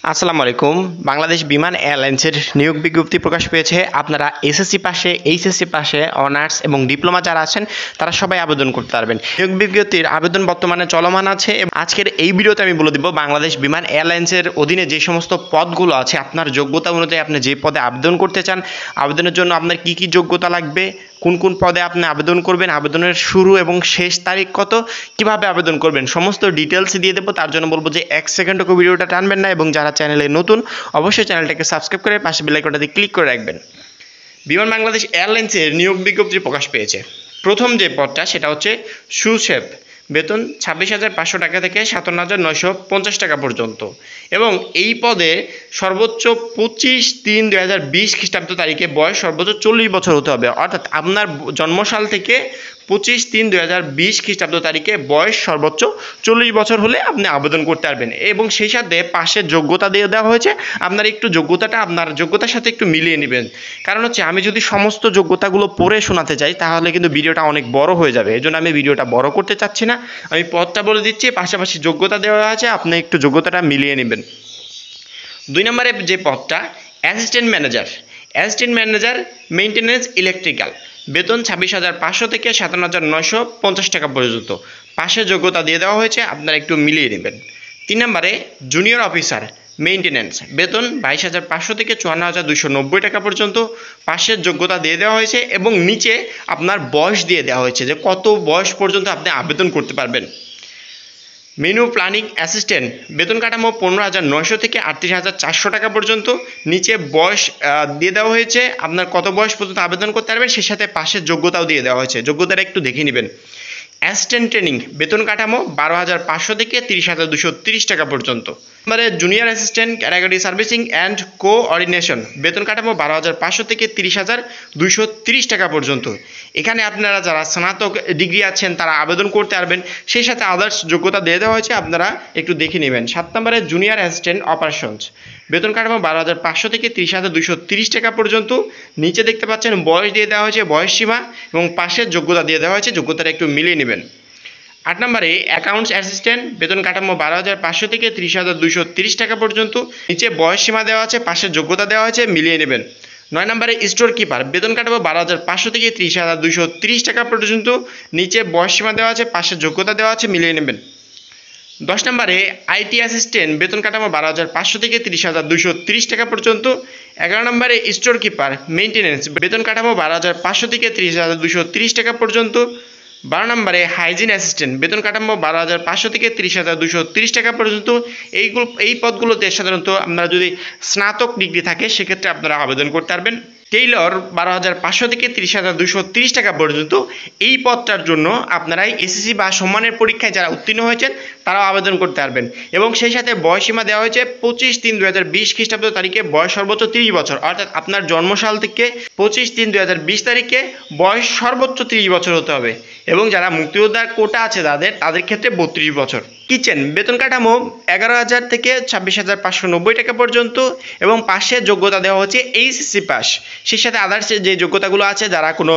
আসসালামু আলাইকুম। বাংলাদেশ বিমান এয়ারলাইন্সের নিয়োগ বিজ্ঞপ্তি প্রকাশ পেয়েছে। আপনারা এসএসসি পাশে, এইচএসসি পাশে, অনার্স এবং ডিপ্লোমা যারা আছেন তারা সবাই আবেদন করতে পারবেন। নিয়োগ বিজ্ঞপ্তির আবেদন বর্তমানে চলমান আছে। আজকের এই ভিডিওতে আমি বলে দিব বাংলাদেশ বিমান এয়ারলাইন্সের অধীনে যে সমস্ত পদগুলো আছে, আপনার যোগ্যতা অনুযায়ী আপনি যে পদে আবেদন করতে চান, আবেদনের জন্য আপনার কি কি যোগ্যতা লাগবে, কোন কোন পদে আপনি আবেদন করবেন, আবেদনের শুরু এবং শেষ তারিখ কত, কিভাবে আবেদন করবেন, সমস্ত ডিটেলস দিয়ে দেবো। তার জন্য বলবো যে 1 সেকেন্ডও ভিডিওটা টানবেন না, এবং যারা চ্যানেলে নতুন অবশ্যই চ্যানেলটাকে সাবস্ক্রাইব করে পাশে বেল আইকনটাতে ক্লিক করে রাখবেন। বিমান বাংলাদেশ এয়ারলাইন্সের নিয়োগ বিজ্ঞপ্তি প্রকাশ পেয়েছে। প্রথম যে পদটা সেটা হচ্ছে সুশেফ, বেতন 26,500 টাকা থেকে 57,950 টাকা পর্যন্ত, এবং এই পদে সর্বোচ্চ 25/3/2020 খ্রিস্টাব্দ তারিখে বয়স সর্বোচ্চ 40 বছর হতে হবে। অর্থাৎ আপনার জন্মসাল থেকে 25/3/2020 খ্রিস্টাব্দ তারিখে বয়স সর্বোচ্চ 40 বছর হলে আপনি আবেদন করতে পারবেন। এবং সেই সাথে পাশের যোগ্যতা দিয়ে দেওয়া হয়েছে, আপনার একটু যোগ্যতাটা আপনার যোগ্যতার সাথে একটু মিলিয়ে নেবেন। কারণ হচ্ছে আমি যদি সমস্ত যোগ্যতাগুলো পড়ে শোনাতে চাই তাহলে কিন্তু ভিডিওটা অনেক বড় হয়ে যাবে। এই জন্য আমি ভিডিওটা বড় করতে চাচ্ছি না, আমি পদটা বলে দিচ্ছি, পাশাপাশি যোগ্যতা দেওয়া আছে, আপনি একটু যোগ্যতাটা মিলিয়ে নেবেন। 2 নম্বরে যে পদটা অ্যাসিস্ট্যান্ট ম্যানেজার মেইনটেনেন্স ইলেকট্রিক্যাল, বেতন 26,500 থেকে 57,950 টাকা পর্যন্ত, পাশের যোগ্যতা দিয়ে দেওয়া হয়েছে, আপনারা একটু মিলিয়ে নেবেন। 3 নম্বরে জুনিয়র অফিসার মেইনটেনেন্স, বেতন 22,500 থেকে 54,290 টাকা পর্যন্ত, পাশের যোগ্যতা দিয়ে দেওয়া হয়েছে, এবং নিচে আপনার বয়স দিয়ে দেওয়া হয়েছে যে কত বয়স পর্যন্ত আপনি আবেদন করতে পারবেন। মেনু প্ল্যানিং অ্যাসিস্ট্যান্ট, বেতন কাঠামো 15,900 থেকে 38,400 টাকা পর্যন্ত, নিচে বয়স দিয়ে দেওয়া হয়েছে, আপনার কত বয়স পর্যন্ত আবেদন করতে পারবেন, সেই সাথে পাশের যোগ্যতাও দিয়ে দেওয়া হয়েছে, যোগ্যতাটা একটু দেখে নেবেন। অ্যাসিস্ট্যান্ট ট্রেনিং, বেতন কাঠামো 12,500 থেকে 30,230 টাকা পর্যন্ত। মানে junior assistant category servicing and coordination, বেতন কাঠামো 12,500 থেকে 30,230 টাকা পর্যন্ত। এখানে আপনারা যারা স্নাতক ডিগ্রি আছেন তারা আবেদন করতে পারবেন, সেই সাথে আদার্স যোগ্যতা দিয়ে দেওয়া হয়েছে, আপনারা একটু দেখে নেবেন। 7 নম্বরে জুনিয়র অ্যাসিস্ট্যান্ট অপারেশনস, বেতন কাঠামো 12,500 থেকে 30,230 টাকা পর্যন্ত, নিচে দেখতে পাচ্ছেন বয়স দিয়ে দেওয়া হয়েছে, বয়স সীমা, এবং পাশের যোগ্যতা দিয়ে দেওয়া হয়েছে, যোগ্যতাটা একটু মিলিয়ে নেবেন। 8 নম্বরে অ্যাকাউন্টস অ্যাসিস্ট্যান্ট, বেতন কাঠামো 12,500 থেকে 30,230 টাকা পর্যন্ত, নিচে বয়স সীমা দেওয়া আছে, পাশের যোগ্যতা দেওয়া হয়েছে, মিলিয়ে নেবেন। 9 নম্বরে স্টোর কিপার, বেতন কাঠামো 12,500 থেকে 30,230 টাকা পর্যন্ত, নিচে বয়স সীমা দেওয়া আছে, পাশের যোগ্যতা দেওয়া আছে, মিলিয়ে নেবেন। 10 নম্বরে আইটি অ্যাসিস্ট্যান্ট, বেতন কাঠামো 12,500 থেকে 30,230 টাকা পর্যন্ত। 11 নম্বরে স্টোর কিপার মেইনটেনেন্স, বেতন কাঠামো 12,500 থেকে 30,230 টাকা পর্যন্ত। 12 নম্বরে হাইজিন অ্যাসিস্ট্যান্ট, বেতন কাঠামো 12,500 থেকে 30,230 টাকা পর্যন্ত। এই পদগুলোতে সাধারণত আপনারা যদি স্নাতক ডিগ্রি থাকে সেক্ষেত্রে আপনারা আবেদন করতে পারবেন। টেইলর 12,500 থেকে 30,230 টাকা পর্যন্ত। এই পদটার জন্য আপনারাই এসএসসি বা সম্মানের পরীক্ষায় যারা উত্তীর্ণ হয়েছেন তারাও আবেদন করতে পারবেন, এবং সেই সাথে বয়সীমা দেওয়া হয়েছে 25/3/2020 খ্রিস্টাব্দ তারিখে বয়স সর্বোচ্চ 30 বছর, অর্থাৎ আপনার জন্মসাল থেকে 25/3/2020 তারিখে বয়স সর্বোচ্চ 30 বছর হতে হবে, এবং যারা মুক্তিযোদ্ধার কোটা আছে তাদের ক্ষেত্রে 32 বছর। কিচেন, বেতন কাঠামো 11,000 থেকে 26,590 টাকা পর্যন্ত, এবং পাশের যোগ্যতা দেওয়া হচ্ছে এইচএসসি পাস, সেই সাথে আদার্স যে যোগ্যতাগুলো আছে, যারা কোনো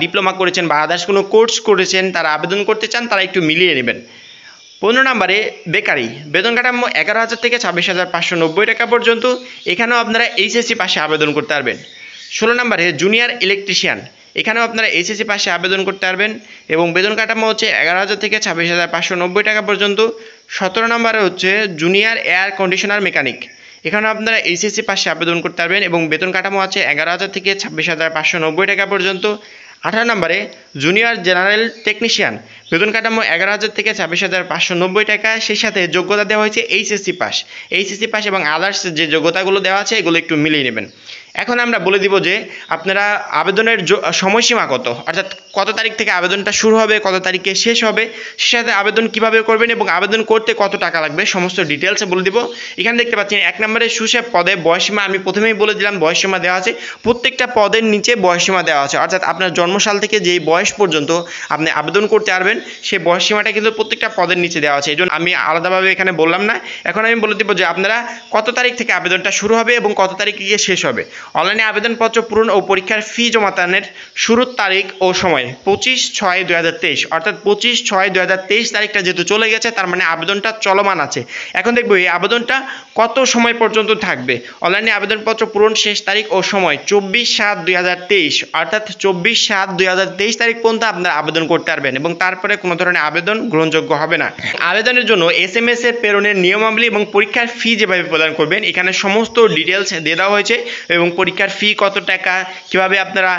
ডিপ্লোমা করেছেন বা আদার্স কোনো কোর্স করেছেন তারা আবেদন করতে চান তারা একটু মিলিয়ে নেবেন। 15 নম্বরে বেকারি, বেতন কাঠামো 11,000 থেকে 26,590 টাকা পর্যন্ত, এখানেও আপনারা এইচএসসি পাশে আবেদন করতে পারবেন। 16 নম্বরে জুনিয়র ইলেকট্রিশিয়ান, এখানেও আপনারা এইচএসসি পাশে আবেদন করতে পারবেন, এবং বেতন কাঠামো হচ্ছে 11,000 থেকে 26,590 টাকা পর্যন্ত। 17 নম্বরে হচ্ছে জুনিয়র এয়ার কন্ডিশনার মেকানিক, এখানেও আপনারা এইচএসসি পাশে আবেদন করতে পারবেন, এবং বেতন কাঠামো আছে 11,000 থেকে 26,590 টাকা পর্যন্ত। 18 নম্বরে জুনিয়র জেনারেল টেকনিশিয়ান, বেতন কাঠামো 11,000 থেকে 26,590 টাকা, সেই সাথে যোগ্যতা দেওয়া হয়েছে এইচএসসি পাস, এবং আদার্স যে যোগ্যতাগুলো দেওয়া আছে এগুলো একটু মিলিয়ে নেবেন। এখন আমরা বলে দিব যে আপনারা আবেদনের সময়সীমা কত, অর্থাৎ কত তারিখ থেকে আবেদনটা শুরু হবে, কত তারিখে শেষ হবে, সে সাথে আবেদন কিভাবে করবেন এবং আবেদন করতে কত টাকা লাগবে সমস্ত ডিটেলসে বলে দিব। এখানে দেখতে পাচ্ছেন 1 নম্বরে সুশেফ পদে বয়সীমা, আমি প্রথমেই বলে দিলাম বয়সীমা দেওয়া আছে, প্রত্যেকটা পদের নিচে বয়সীমা দেওয়া আছে, অর্থাৎ আপনার জন্মসাল থেকে যেই বয়স পর্যন্ত আপনি আবেদন করতে পারবেন সেই বয়সীমাটা কিন্তু প্রত্যেকটা পদের নিচে দেওয়া আছে, এই জন্য আমি আলাদাভাবে এখানে বললাম না। এখন আমি বলে দিব যে আপনারা কত তারিখ থেকে আবেদনটা শুরু হবে এবং কত তারিখে গিয়ে শেষ হবে। অনলাইনে আবেদনপত্র পূরণ ও পরীক্ষার ফি জমাদানের শুরুর তারিখ ও সময় 25/6/2023, অর্থাৎ 25/6/2023 তারিখটা যেহেতু চলে গেছে, তার মানে আবেদনটা চলমান আছে। এখন দেখবো এই আবেদনটা কত সময় পর্যন্ত থাকবে। অনলাইনে আবেদনপত্র পূরণ শেষ তারিখ ও সময় 24/7/2023, অর্থাৎ 24/7/2023 তারিখ পর্যন্ত আপনারা আবেদন করতে পারবেন এবং তারপরে কোনো ধরনের আবেদন গ্রহণযোগ্য হবে না। আবেদনের জন্য SMS এর প্রেরণের নিয়মাবলী এবং পরীক্ষার ফি যেভাবে প্রদান করবেন এখানে সমস্ত ডিটেলস দিয়ে দেওয়া হয়েছে এবং পরীক্ষার ফি কত টাকা, কিভাবে আপনারা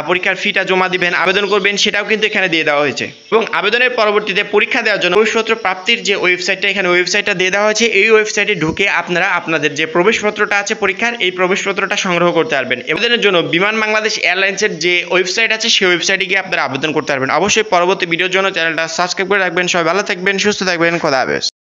পরীক্ষার ফিটা জমা দিবেন, আবেদন করবেন সেটাও কিন্তু এখানে দিয়ে দেওয়া হয়েছে। এবং আবেদনের পরবর্তীতে পরীক্ষা দেওয়ার জন্য প্রবেশপত্র প্রাপ্তির যে ওয়েবসাইটটা, এখানে ওয়েবসাইটটা দিয়ে দেওয়া হয়েছে। এই ওয়েবসাইটে ঢুকে আপনারা আপনাদের যে প্রবেশপত্রটা আছে পরীক্ষার, এই প্রবেশপত্রটা সংগ্রহ করতে পারবেন। আবেদনের জন্য বিমান বাংলাদেশ এয়ারলাইন্সের যে ওয়েবসাইট আছে সেই ওয়েবসাইটে গিয়ে আপনারা আবেদন করতে পারবেন। অবশ্যই পরবর্তী ভিডিওর জন্য চ্যানেলটা সাবস্ক্রাইব করে রাখবেন। সবাই ভালো থাকবেন, সুস্থ থাকবেন, খোদা হাফেজ।